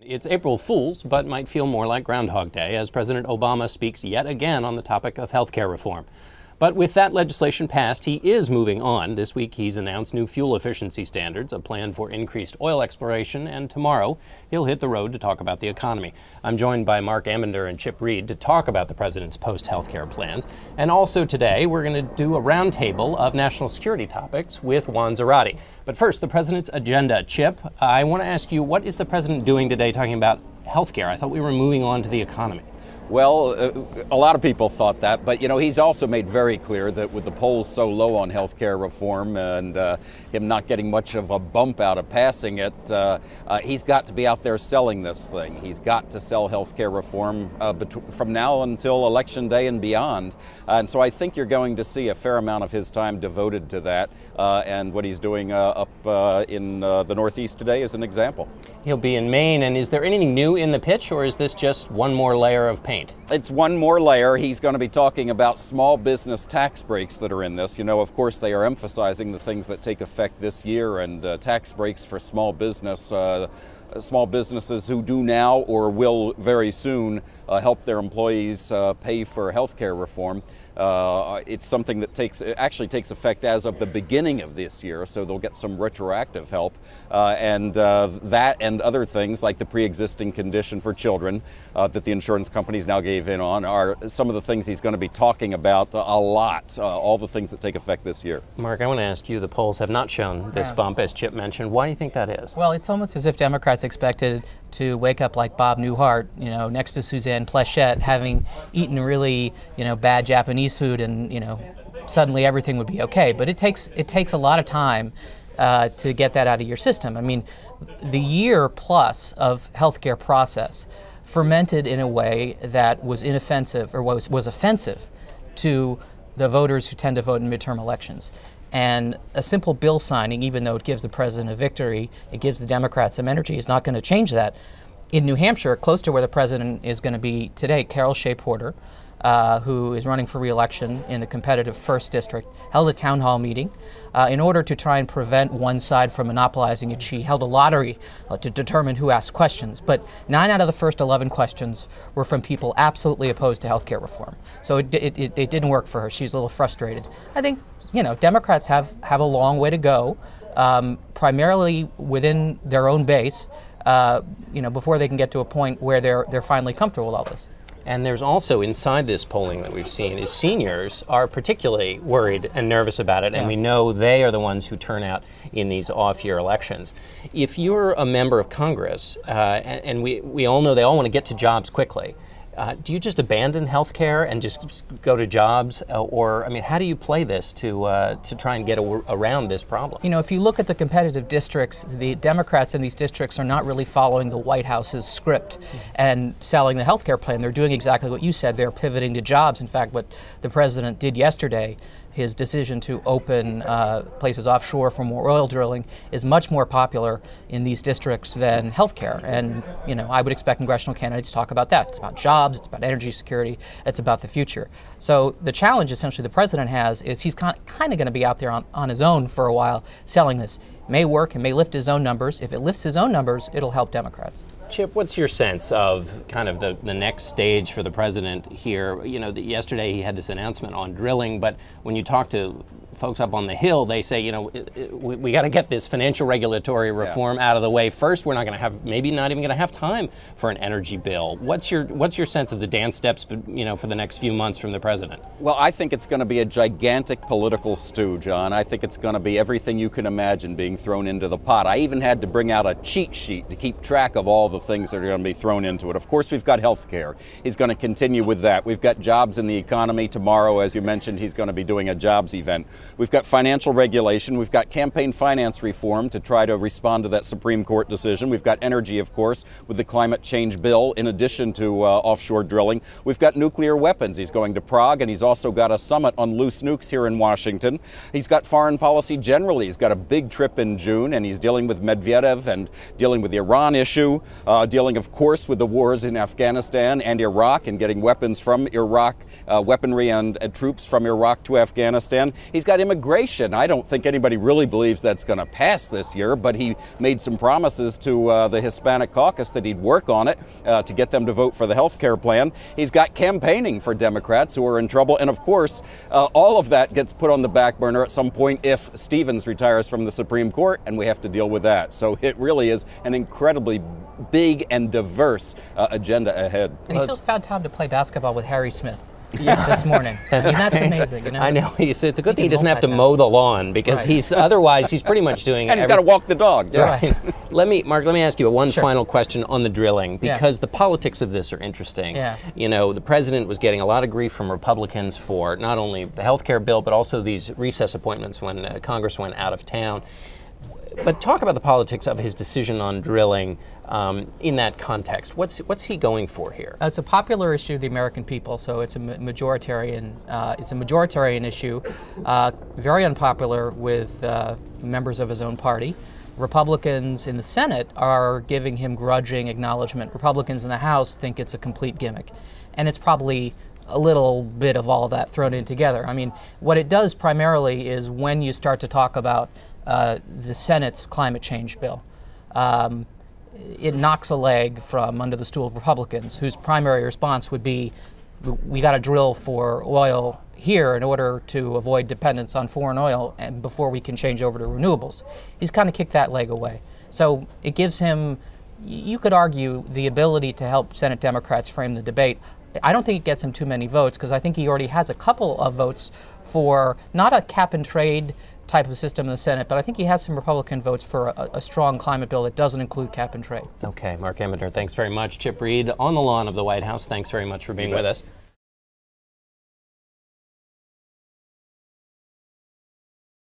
It's April Fool's, but might feel more like Groundhog Day as President Obama speaks yet again on the topic of health care reform. But with that legislation passed, he is moving on. This week he's announced new fuel efficiency standards, a plan for increased oil exploration, and tomorrow he'll hit the road to talk about the economy. I'm joined by Marc Ambinder and Reid to talk about the president's post-health care plans. And also today we're going to do a roundtable of national security topics with Juan Zarate. But first, the president's agenda. Chip, I want to ask you, what is the president doing today talking about health care? I thought we were moving on to the economy. Well, a lot of people thought that, but he's also made very clear that with the polls so low on health care reform and him not getting much of a bump out of passing it, he's got to be out there selling this thing. He's got to sell health care reform from now until Election Day and beyond. And so I think you're going to see a fair amount of his time devoted to that. And what he's doing up in the Northeast today is an example. He'll be in Maine, and is there anything new in the pitch, or is this just one more layer of paint? It's one more layer. He's going to be talking about small business tax breaks that are in this. Of course, they are emphasizing the things that take effect this year, and tax breaks for small businesses who do now or will very soon help their employees pay for health care reform. It's something that actually takes effect as of the beginning of this year, so they'll get some retroactive help. And that and other things like the pre-existing condition for children that the insurance companies now gave in on are some of the things he's going to be talking about a lot, all the things that take effect this year. Marc, I want to ask you, the polls have not shown this bump, as Chip mentioned. Why do you think that is? Well, it's almost as if Democrats expected to wake up like Bob Newhart, next to Suzanne Pleshette, having eaten really, bad Japanese food, and suddenly everything would be okay. But it takes a lot of time to get that out of your system. I mean, the year plus of healthcare process fermented in a way that was inoffensive or was offensive to the voters who tend to vote in midterm elections. And a simple bill signing, even though it gives the president a victory, it gives the Democrats some energy, is not going to change that. In New Hampshire, close to where the president is going to be today, Carol Shea Porter, who is running for re-election in the competitive 1st District, held a town hall meeting in order to try and prevent one side from monopolizing it. She held a lottery to determine who asked questions, but 9 out of the first 11 questions were from people absolutely opposed to health care reform. So it didn't work for her. She's a little frustrated. I think Democrats have a long way to go, primarily within their own base, before they can get to a point where they're finally comfortable with all this. And there's also, inside this polling that we've seen, is seniors are particularly worried and nervous about it, and we know they are the ones who turn out in these off-year elections. If you're a member of Congress, and we all know they all want to get to jobs quickly, do you just abandon health care and just go to jobs? Or, how do you play this to try and get around this problem? If you look at the competitive districts, the Democrats in these districts are not really following the White House's script and selling the health care plan. They're doing exactly what you said. They're pivoting to jobs. In fact, what the president did yesterday, his decision to open places offshore for more oil drilling, is much more popular in these districts than healthcare. And I would expect congressional candidates to talk about that. It's about jobs, it's about energy security, it's about the future. So the challenge essentially the president has is he's kind of going to be out there on his own for a while selling this. It may work, it may lift his own numbers. If it lifts his own numbers, it'll help Democrats. Chip, what's your sense of kind of the next stage for the president here? Yesterday he had this announcement on drilling, but when you talk to folks up on the Hill, they say, we got to get this financial regulatory reform out of the way first. We're not going to have, maybe not even going to have time for an energy bill. What's your sense of the dance steps, for the next few months from the president? Well, I think it's going to be a gigantic political stew, John. I think it's going to be everything you can imagine being thrown into the pot. I even had to bring out a cheat sheet to keep track of all the things that are going to be thrown into it. Of course, we've got health care. He's going to continue with that. We've got jobs in the economy. Tomorrow, as you mentioned, he's going to be doing a jobs event. We've got financial regulation. We've got campaign finance reform to try to respond to that Supreme Court decision. We've got energy, of course, with the climate change bill, in addition to offshore drilling. We've got nuclear weapons. He's going to Prague, and he's also got a summit on loose nukes here in Washington. He's got foreign policy generally. He's got a big trip in June, and he's dealing with Medvedev and dealing with the Iran issue, dealing, of course, with the wars in Afghanistan and Iraq and getting weapons from Iraq, weaponry and troops from Iraq to Afghanistan. He's got got immigration. I don't think anybody really believes that's going to pass this year, but he made some promises to the Hispanic caucus that he'd work on it to get them to vote for the health care plan. He's got campaigning for Democrats who are in trouble. And of course, all of that gets put on the back burner at some point if Stevens retires from the Supreme Court, and we have to deal with that. So it really is an incredibly big and diverse agenda ahead. And he still found time to play basketball with Harry Smith. This morning. That's amazing. You know? I know. It's a good thing he doesn't have to mow the lawn, because otherwise he's pretty much doing and he's got to walk the dog. Yeah. Right. Mark, let me ask you one final question on the drilling, because the politics of this are interesting. Yeah. You know, the president was getting a lot of grief from Republicans for not only the health care bill, but also these recess appointments when Congress went out of town. But talk about the politics of his decision on drilling in that context. What's he going for here? It's a popular issue of the American people, so it's a majoritarian. It's a majoritarian issue, very unpopular with members of his own party. Republicans in the Senate are giving him grudging acknowledgement. Republicans in the House think it's a complete gimmick, and it's probably a little bit of all that thrown in together. I mean, what it does primarily is when you start to talk about the Senate's climate change bill, it knocks a leg from under the stool of Republicans, whose primary response would be, we got to drill for oil here in order to avoid dependence on foreign oil and before we can change over to renewables. He's kind of kicked that leg away. So it gives him, you could argue, the ability to help Senate Democrats frame the debate. I don't think it gets him too many votes, because I think he already has a couple of votes for not a cap and trade type of system in the Senate, but I think he has some Republican votes for a strong climate bill that doesn't include cap and trade. Okay, Marc Ambinder, thanks very much. Chip Reid on the lawn of the White House, thanks very much for being with us.